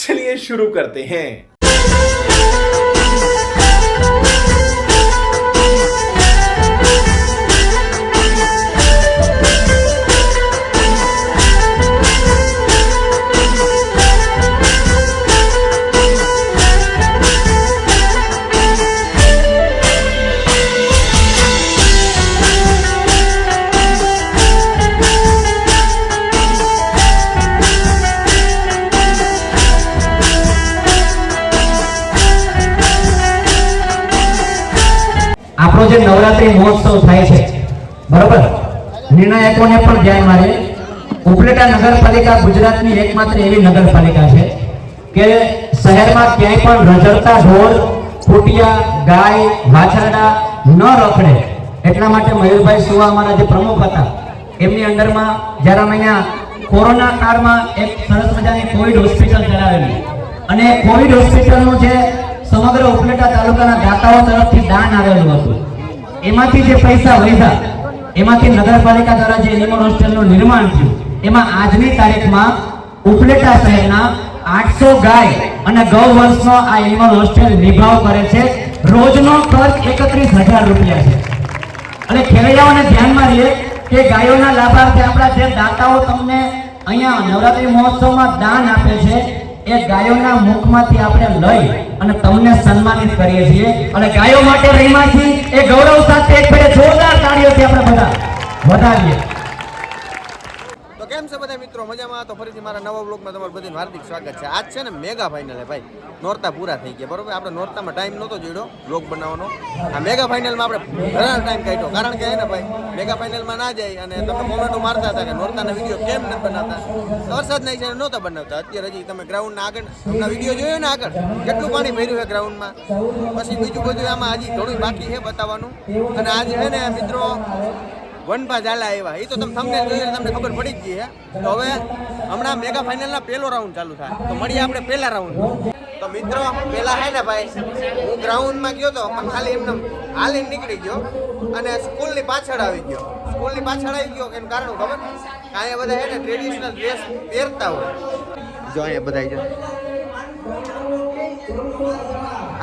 चलिए शुरू करते हैं। આપણો જે નવરાત્રી મહોત્સવ થાય છે બરાબર, નિર્ણાયકોને પણ ધ્યાનમાં રહે, ઉપલેટા નગરપાલિકા ગુજરાતની એકમાત્ર એવી નગરપાલિકા છે કે શહેરમાં ક્યાંય પણ રઝળતા ઢોર, ફૂટિયા, ગાય, વાછરડા ન રખડે એટલા માટે મયુરભાઈ સુવા અમારા જે પ્રમુખ હતા એમની અંડરમાં જ્યારે અમે અહીંયા કોરોના કાળમાં એક સરસ મજાની કોવિડ હોસ્પિટલ ચલાવેલી અને કોવિડ હોસ્પિટલનું જે સમગ્ર ઉપલેટા તાલુકાના દાતાઓ તરફથી દાન આવેલું હતું, એમાંથી જે પૈસા વધ્યા એમાંથી નગરપાલિકા દ્વારા જે એનિમલ હોસ્ટેલનું નિર્માણ થયું એમાં આજની તારીખમાં ઉપલેટા શહેરના 800 ગાય અને ગૌવંશનો આ એનિમલ હોસ્ટેલ નિભાવ કરે છે. રોજનો ખર્ચ 31,000 રૂપિયા છે. અને ખેલૈયાઓને ધ્યાનમાં રહે કે ગાયોના લાભાર્થે આપણા જે દાતાઓ તમને અહીંયા નવરાત્રી મહોત્સવમાં દાન આપે છે એ ગાયોના મુખમાંથી આપણે લઈ અને તમને સન્માનિત કરીએ છીએ. અને ગાયો માટે રહીમાંથી એ ગૌરવ સાથે એક ફેરે જોરદાર તાળીઓથી આપણે બધા વધાવીએ. તો કેમ છે બધા મિત્રો, મજામાં? તો ફરીથી મારા નવા બ્લોગમાં તમારું બધાનું હાર્દિક સ્વાગત છે. આજ છે ને મેગા ફાઇનલ હે ભાઈ, નોરતા પૂરા થઈ ગયા બરોબર. આપણે નોરતામાં ટાઈમ નહોતો જોડ્યો બ્લોગ બનાવવાનો. આ મેગા ફાઇનલમાં આપણે ઘણા ટાઈમ કાઢ્યો, કારણ કે ને ભાઈ મેગા ફાઇનલમાં ના જાય અને તમે કોમેન્ટો મારતા હતા કે નોરતાના વિડીયો કેમ નથી બનાવતા, વરસાદ નહીં છે નહોતા બનાવતા. અત્યારે હજી તમે ગ્રાઉન્ડના આગળ હમણાં વિડીયો જોયો ને, આગળ કેટલું પાણી ભર્યું છે ગ્રાઉન્ડમાં. પછી બીજું બધું આમાં હજી થોડું બાકી છે બતાવવાનું. અને આજે છે ને મિત્રો વનપા ઝાલા આવ્યા, એ તો તમે થંબનેલ જોઈએ તમને ખબર પડી જ ગઈ છે. તો હવે હમણાં મેગા ફાઇનલના પહેલો રાઉન્ડ ચાલુ થાય, તો મળીએ આપણે પહેલા રાઉન્ડ. તો મિત્રો પહેલા હે ને ભાઈ હું ગ્રાઉન્ડમાં ગયો તો પણ ખાલી એમને હાલીને નીકળી ગયો અને સ્કૂલની પાછળ આવી ગયો. સ્કૂલની પાછળ આવી ગયો એનું કારણ ખબર, અહીંયા બધા હે ને ટ્રેડિશનલ ડ્રેસ પહેરતા હોય. જો અહીંયા બધા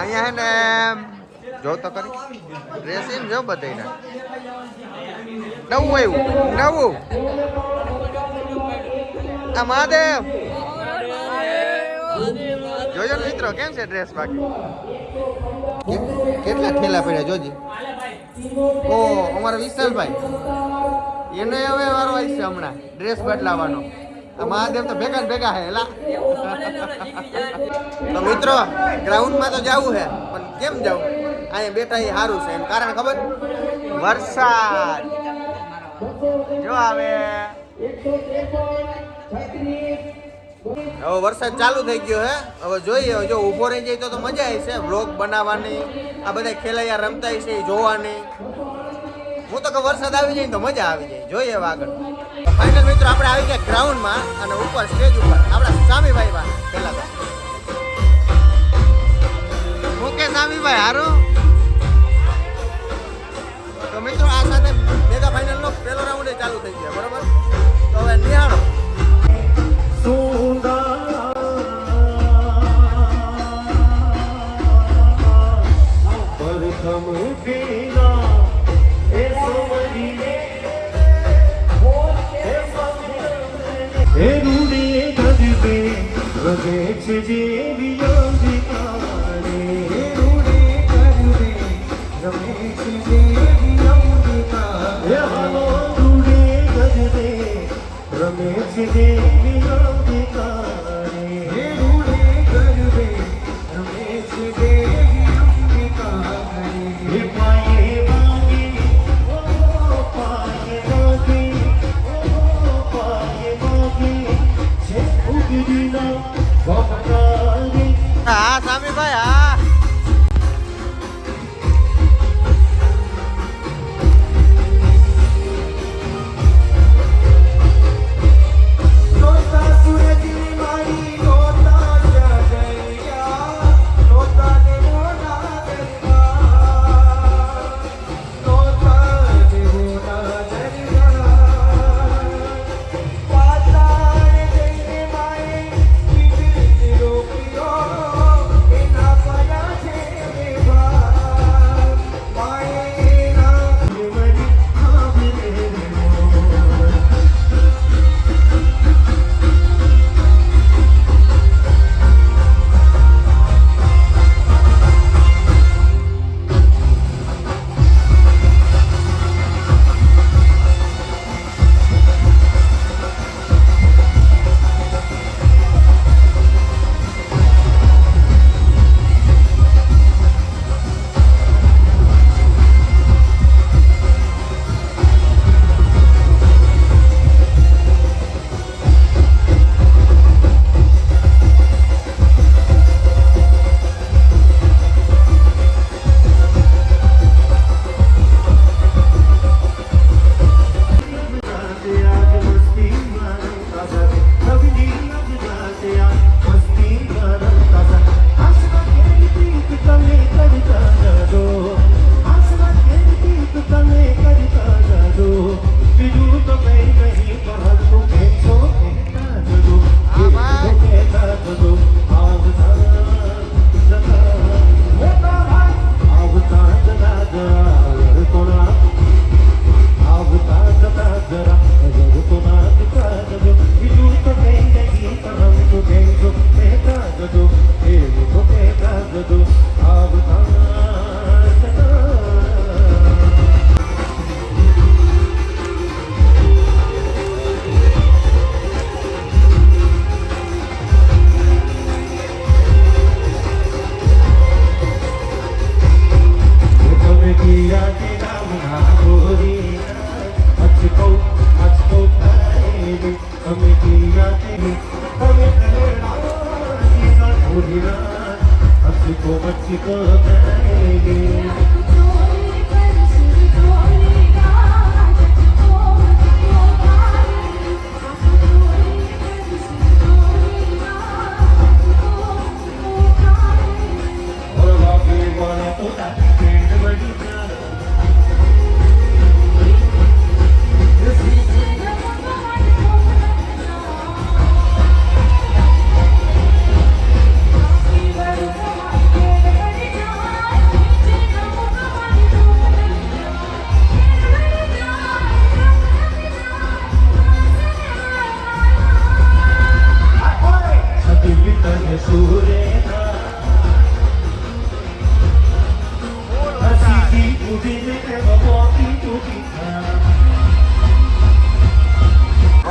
અહીંયા હે ને જો તો કરી ડ્રેસ એમ જો બધાને નવું આવ્યું, નવું આ મહાદેવ જોજો ને મિત્રો કેમ છે ડ્રેસ. બાકી કેટલા ઠેલા પડ્યા જોજી. ઓ અમારા વિશાલભાઈ એને હવે વારો આવી છે હમણાં ડ્રેસ બદલાવાનો. આ મહાદેવ તો ભેગા ભેગા હે એલા. તો મિત્રો ગ્રાઉન્ડમાં તો જવું છે પણ કેમ જવું, અહીંયા બેઠા એ સારું છે. એનું કારણ ખબર, વરસાદ જો આવે. હવે વરસાદ ચાલુ થઈ ગયો હે, હવે જોઈએ જો ઊભો રહી જાય તો મજા આવી છે વ્લોગ બનાવવાની, આ બધા ખેલૈયા રમતા છે એ જોવાની. હું તો કે વરસાદ આવી જાય ને તો મજા આવી જાય. જોઈએ હવે આગળ. ફાઇનલ મિત્રો આપણે આવી ગયા ગ્રાઉન્ડમાં અને ઉપર સ્ટેજ ઉપર આપણા સામીભાઈ બા પેલા તો ઓકે સામીભાઈ હારું. તો મિત્રો આ સાથે મેગા ફાઇનલનો પહેલો રાઉન્ડ ચાલુ થઈ ગયો બરોબર. તો હવે નિહાળો. હા સામીભાઈ હા.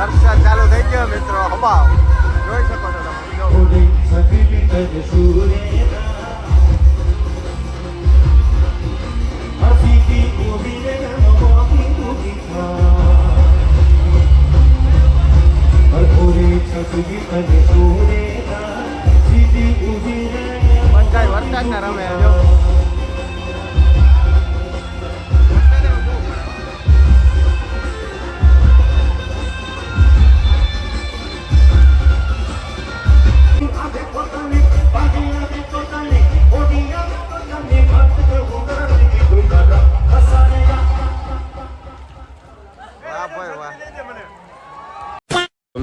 વરસાદ ચાલુ થઈ ગયો મિત્રો, હવા જોઈ શકો છો તમે. બધા વરસાદના રમે જો.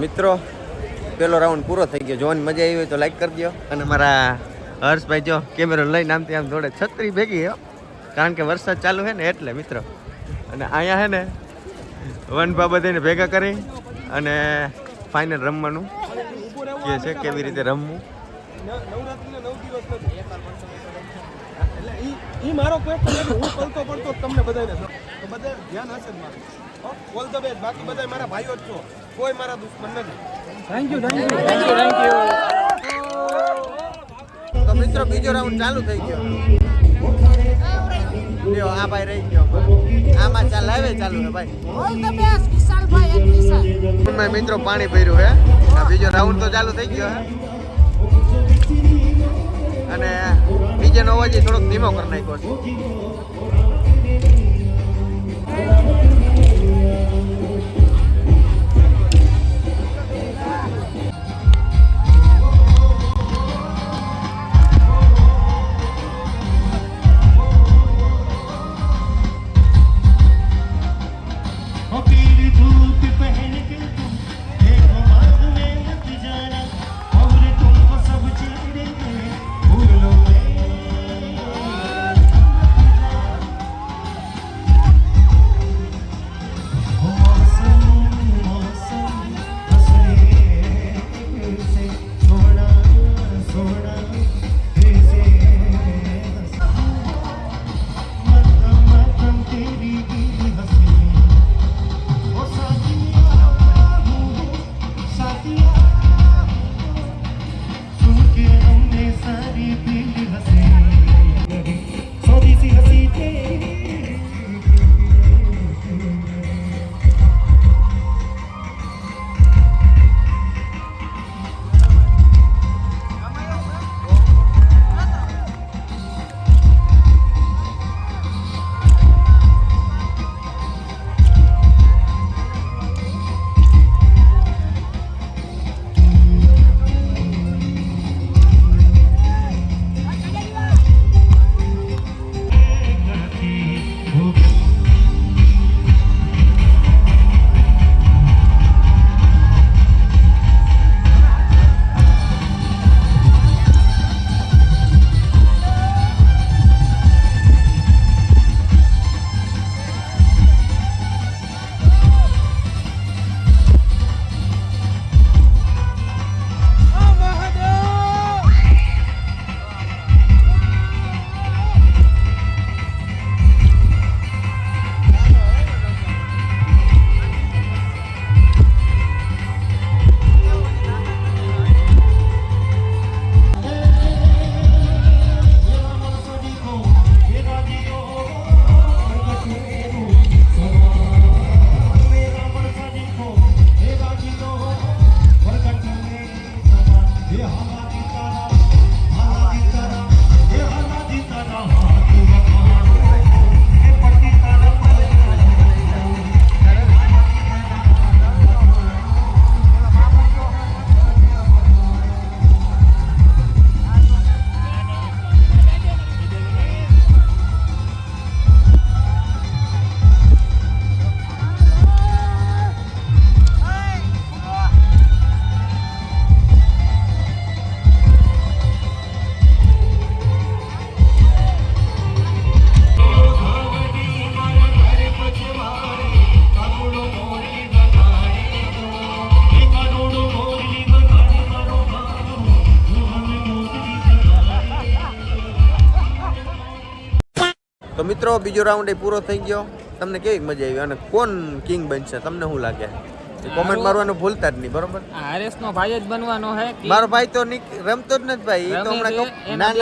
મિત્રો પેલો રાઉન્ડ પૂરો થઈ ગયો. જોવાની મજા આવી હોય તો લાઈક કરી દો. અને મારા હર્ષભાઈ જો કેમેરો લઈને આમથી આમ થોડે છત્રી ભેગી હો, કારણ કે વરસાદ ચાલુ છે ને એટલે મિત્રો. અને અહીંયા છે ને વનભા બધાને ભેગા કરી અને ફાઇનલ રમવાનું કે છે કેવી રીતે રમવું. નવરાત્રીના 9 દિવસ નથી એટલે ઈ મારો ક્વેશ્ચન છે. હું પલતો પડતો તમને બધાને તો બધા ધ્યાન હશે જ મારું. All the best. બાકી બધા મારા ભાઈઓ જ છો, કોઈ મારા દુશ્મન નથી. Thank you. તો મિત્રો બીજો રાઉન્ડ ચાલુ થઈ ગયો. લ્યો આ ભાઈ રહી ગયો. આમાં ચાલ હવે ચાલુ છે ભાઈ. All the best Vishalbhai and વિશાલ. મેં મિત્રો પાણી ભર્યું હે. આ બીજો રાઉન્ડ તો ચાલુ થઈ ગયો હે. અને બીજાનો અવાજ થોડોક ધીમો કરી નાખ્યો છે. મિત્રો બીજો રાઉન્ડ એ પૂરો થઈ ગયો. તમને કેવી મજા આવી અને કોણ કિંગ બનશે તમને શું લાગે? કોમેન્ટ મારવાનું ભૂલતા જ નહીં, બરોબર? આરએસ નો ભાઈ જ બનવાનો છે. મારો ભાઈ તો રમતો જ નથી ભાઈ. એ તો હમણાં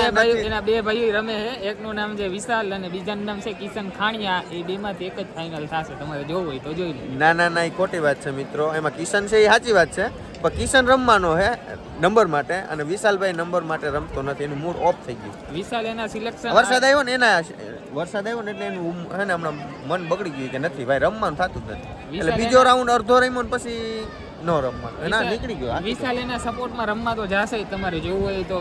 એના બે ભાઈ રમે છે. એકનું નામ છે વિશાલ અને બીજાનું નામ છે કિશન ખાણિયા. એ બે માંથી એક જ ફાઇનલ થશે. તમારે જોવું હોય તો જોઈ લો. ના એ ખોટી વાત છે મિત્રો. એમાં કિશન છે એ સાચી વાત છે, પણ કિશન રમવાનો છે નંબર માટે અને વિશાલભાઈ નંબર માટે રમતો નથી. એનું મૂડ ઓફ થઈ ગયું. વિશાલ એના સિલેક્શન વરસાદ આવ્યો ને એટલે એનું હે ને હમણાં મન બગડી ગયું કે નથી ભાઈ રમવાનું થતું જ નથી. એટલે બીજો રાઉન્ડ અડધો રમ્યો ને પછી નો રમવાનું એના નીકળી ગયો. વિશાલ એના સપોર્ટમાં રમવા તો જાશે જ. તમારે જોવું હોય તો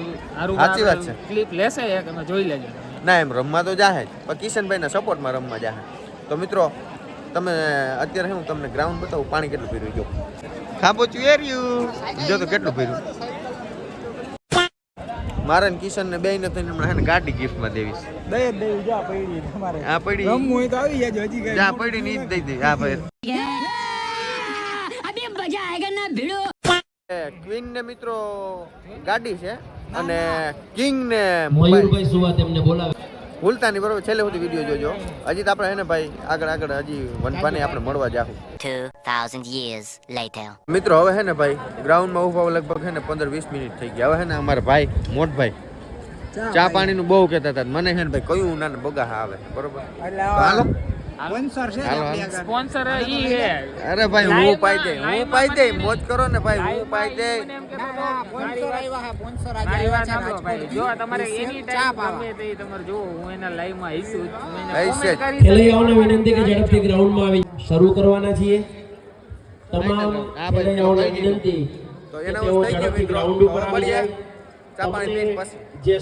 સાચી વાત છે. ક્લિપ લેશે એક તમે જોઈ લેજો. ના એમ રમવા તો જાહે જ, પણ કિશનભાઈના સપોર્ટમાં રમવા જાહે. તો મિત્રો તમે અત્યારે હું તમને ગ્રાઉન્ડ બતાવું. પાણી કેટલું પીર્યું જો ખાબો ચુએર્યું જો તો કેટલું પીર્યું. મારા ને કિશન ને બે ને થઈને હમણાં ગાડી ગિફ્ટમાં દેવીશ. આ પડી રમવું હોય તો આવી જાજો. હજી જા પડી ની દઈ દે. હા ભાઈ अभी मजा आएगा ना भिड़ो. ક્વીન ને મિત્રો ગાડી છે અને કિંગ ને મયુરભાઈ સુવા તેમને બોલાવે. ભૂલતા નહીં, બરોબર? છેલ્લે સુધી વિડીયો જોજો. હજી તો આપણે હે ને ભાઈ આગળ હજી વનપાને આપણે મળવા જાહું. 2000 years later. મિત્રો હવે હે ને ભાઈ ગ્રાઉન્ડમાં ઉભા લગભગ હે ને 15-20 મિનિટ થઈ ગયા. હવે હે ને અમારા ભાઈ મોટભાઈ ચા પાણીનું બહુ કહેતા હતા. મને હે ને ભાઈ કયું ના બગા આવે, બરોબર? હાલો સ્પોન્સર ઈ હે. અરે ભાઈ હું પાઈ દે મોજ કરો ને ભાઈ. હું પાઈ દે. મારી વાત સાંભળો ભાઈ. જો તમારે એની ટાઈમ ગમે તે તમારે જો હું એના લાઈવ માં હઈશું. ખેલૈયાઓને વિનંતી કે ઝડપથી ગ્રાઉન્ડમાં આવી શરૂ કરવાના છીએ. તમામ ખેલૈયાઓને વિનંતી તો કે એના તેઓ થઈ ગયો ઝડપથી ગ્રાઉન્ડ ઉપર આવી જાય. ચા પાણી પીને પછી જે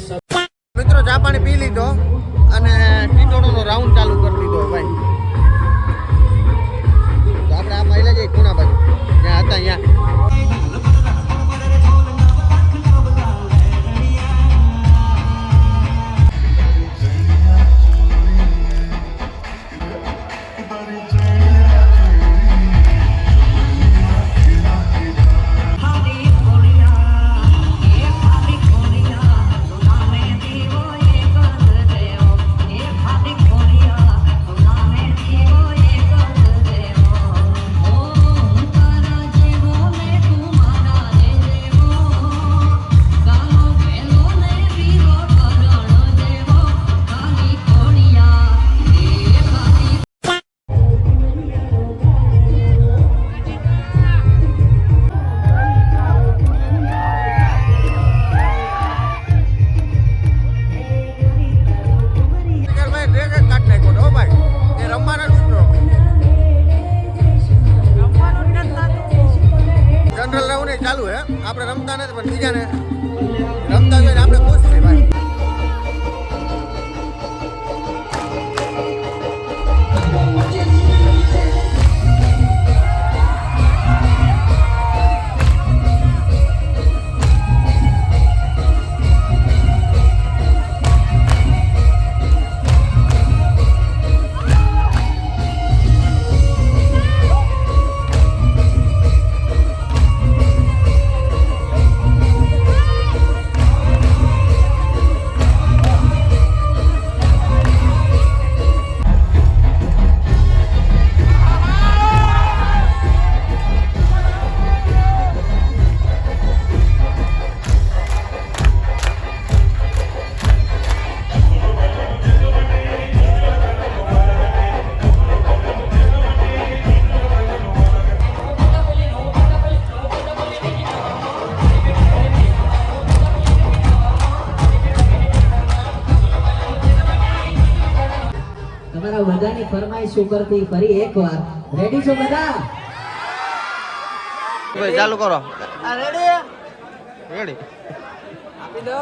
મિત્રો ચા પાણી પી લીધો અને ટીટોળોનો રાઉન્ડ ચાલુ કરી લીધો ભાઈ. તો આપણે આ મહિલા જઈ ખૂણા બાજુ જ્યાં હતા ત્યાં. ચાલુ હે આપણે રમતા નથી પણ બીજાને રમતા જોઈને આપણે ખુશ છીએ ભાઈ. તમારા બધાની ફરમાઈશ કરતી ફરી એકવાર રેડી છો બધા? ભાઈ ચાલુ કરો. આ રેડી રેડી આપી દો.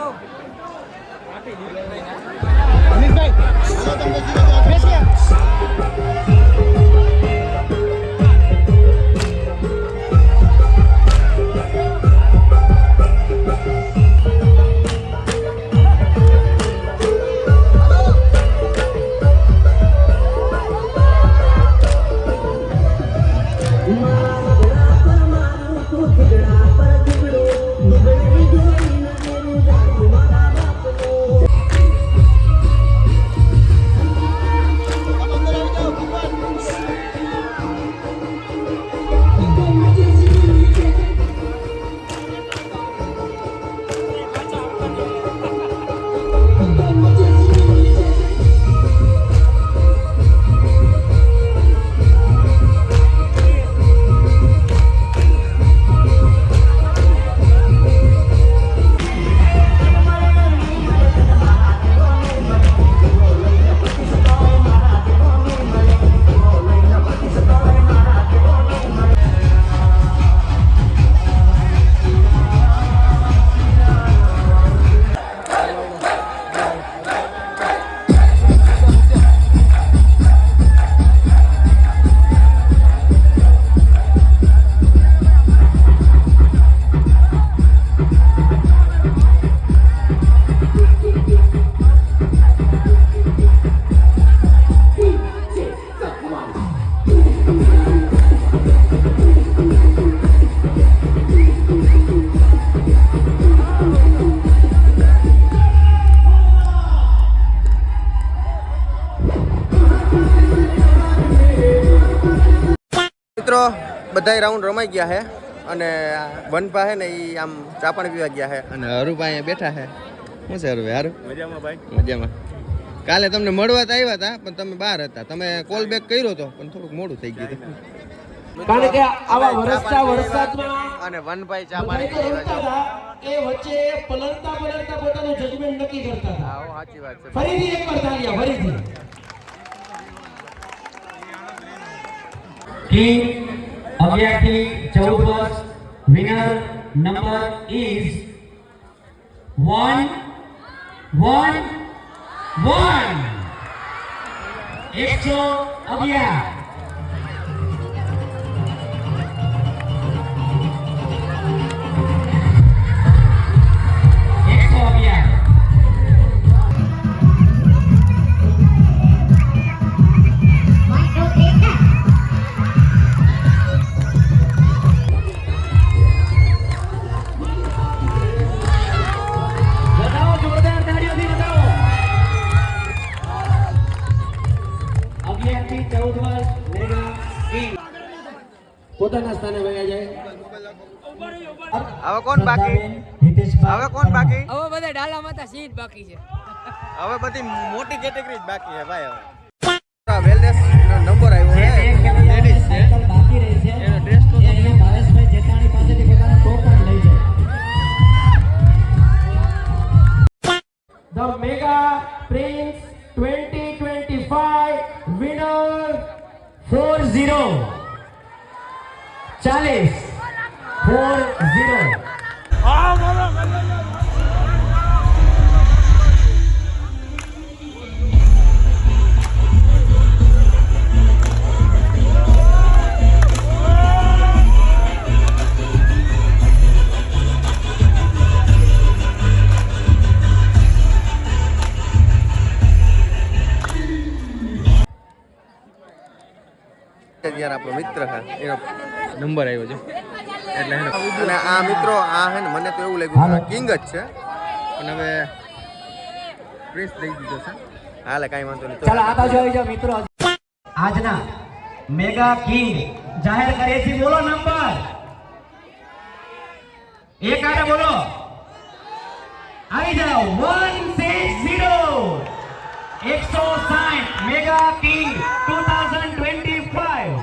બધાય રાઉન્ડ રમાઈ ગયા છે અને વનપા છે ને એ આમ ચાપણ પીવા ગયા છે અને હરુભા અહીંયા બેઠા છે. શું છે હરુભાઈ? હારું? મજામાં ભાઈ. મજામાં. કાલે તમને મળવા તો આવ્યા હતા પણ તમે બહાર હતા. તમે કોલ બેક કર્યો હતો પણ થોડુંક મોડું થઈ ગયું હતું. કારણ કે આવા વરસાદમાં અને વનભાઈ ચા પાણી પી રહ્યા છે. એ વચ્ચે પલળતા પોતાનું જજમેન્ટ નક્કી કરતા હતા. આવો સાચી વાત છે. ફરીથી એકવાર તાળીયા ફરીથી. કિંગ 11 થી 14 વર્ષ વિનર નંબર ઇઝ 1 1 1 111. પોતાના સ્થાને વયા જાય. હવે કોણ બાકી? હવે કોણ બાકી? હવે બધા ડાલા માતા સીટ બાકી છે. હવે બધી મોટી કેટેગરી જ બાકી છે ભાઈ. હવે વેલનેસ નંબર આવ્યો છે. લેડીઝ છે. બાકી રહી છે એનો ડ્રેસ તો એ અહીંયા ભાવેશભાઈ જેઠાણી પાસેથી પોતાનો ટોકન લઈ જાય. The Mega Prince 2025 winner 40 જ્યારે આપણો મિત્ર છે એનો નંબર આવ્યો છે એટલે અને આ મિત્રો આ હે ને મને તો એવું લાગ્યું કે કિંગ જ છે અને હવે પ્રિન્સ દઈ દીધો છે. હાલે કાંઈ વાંધો નહીં. ચાલો આ બાજુ આવી જાઓ મિત્રો. આજના મેગા કિંગ જાહેર કરીએ છીએ. બોલો નંબર એક આને બોલો. આવી જાઓ 160 160 મેગા કિંગ 2025.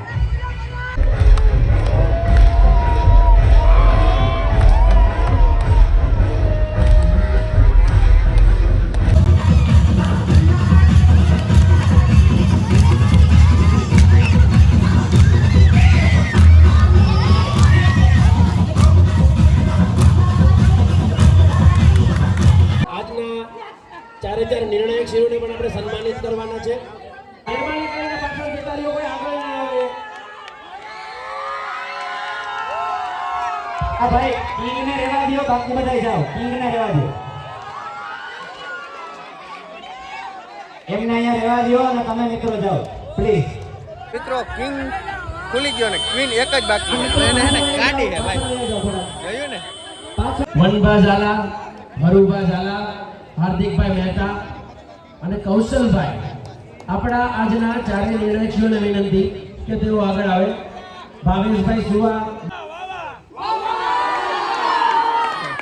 આજના ચારે ચાર નિર્ણાયક શિરોને પણ આપણે સન્માનિત કરવાના છે. મહેરબાની કરીને પાછળ જતા રહ્યો, કોઈ આગળ ના આવે. આ ભાઈ કિંગ ને રહેવા દો, બાકી બધા જાઓ. કિંગ ને રહેવા દો, એમને અહીંયા રહેવા દો અને તમે મિત્રો જાઓ પ્લીઝ. મિત્રો કિંગ ખુલી ગયો ને ક્વીન એક જ બાકી છે. એને હે ને ગાડી છે ભાઈ. જોયું ને? વનભા ઝાલા, હરુભા ઝાલા, હાર્દિકભાઈ મહેતા અને કૌશલભાઈ, આપણા આજના ચારે નિર્ણયકીઓને વિનંતી કે તેઓ આગળ આવે. ભાવેશભાઈ સુવા,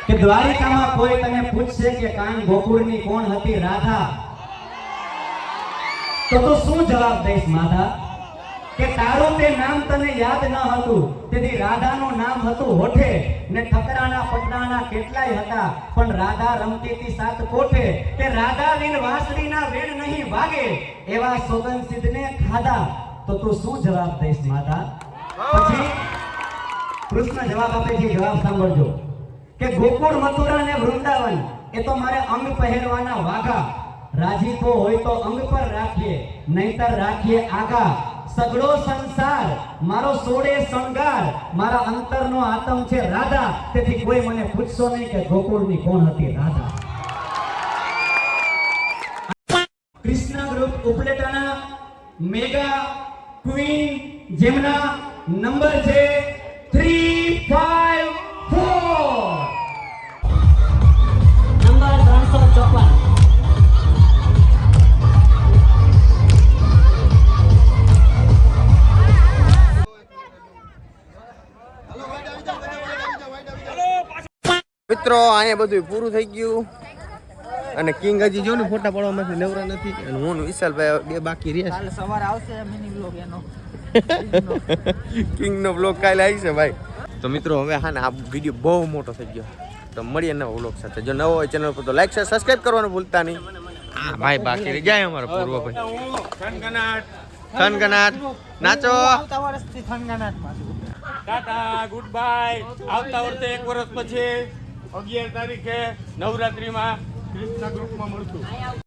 કે દ્વારિકામાં કોઈ તને પૂછશે કે કાન ગોકુળની કોણ હતી રાધા, તો તું શું જવાબ દઈશ માધા? કે તારું તે નામ તને યાદ ન હતું, તેથી રાધાનું નામ હતું હોઠે, ને ઠકરાના પટનાના કેટલાય હતા, પણ રાધા રમતી હતી સાત કોઠે. કે રાધા વિન વાંસળીના વેણ નહીં વાગે, એવા સોગન સિદ્ધને ખાધા, તો તું શું જવાબ દઈશ માધા? પછી કૃષ્ણ જવાબ આપે છે. જવાબ સાંભળજો કે ગોકુળ, મથુરા ને વૃંદાવન એ તો મારે અંગ પહેરવાના વાઘા. રાજીપો હોય તો અંગ પર રાખીએ, નહીતર રાખીએ આગા. સગળો સંસાર મારો સોડે શણગાર, મારા અંતરનો આતમ છે રાધા, તેથી કોઈ મને પૂછશો નહીં કે ગોકુળની કોણ હતી રાધા. કૃષ્ણ ગ્રુપ ઉપલેટાના મેગા ક્વીન જેમના નંબર છે 354 નંબર 354. મિત્રો અહીંયા બધું પૂરું થઈ ગયું અને કિંગ હજી જો ને ફોટા પાડવામાંથી નવરા નથી અને હું ને વિશાલભાઈ બે બાકી રહ્યા કાલે સવારે આવશે મિની બ્લોગ એનો છે કિંગ નો બ્લોગ કાલે આવી છે ભાઈ. તો મિત્રો હવે હા ને આ વિડીયો બહુ મોટો થઈ ગયો તો મળીએ નવા બ્લોગ સાથે. જો નવો હોય ચેનલ પર તો લાઈક શેર સબસ્ક્રાઇબ કરવાનું ભૂલતા નહીં. હા ભાઈ બાકી રહી જાય અમારો પૂર્વ ભાઈ થનગનાટ નાચો. આવતા વર્ષથી થનગાનાટમાં છું. Tata good bye. આવતા વર્ષે 1 વર્ષ પછી 11 તારીખે નવરાત્રીમાં ક્રિષ્ના ગ્રુપમાં મળશું.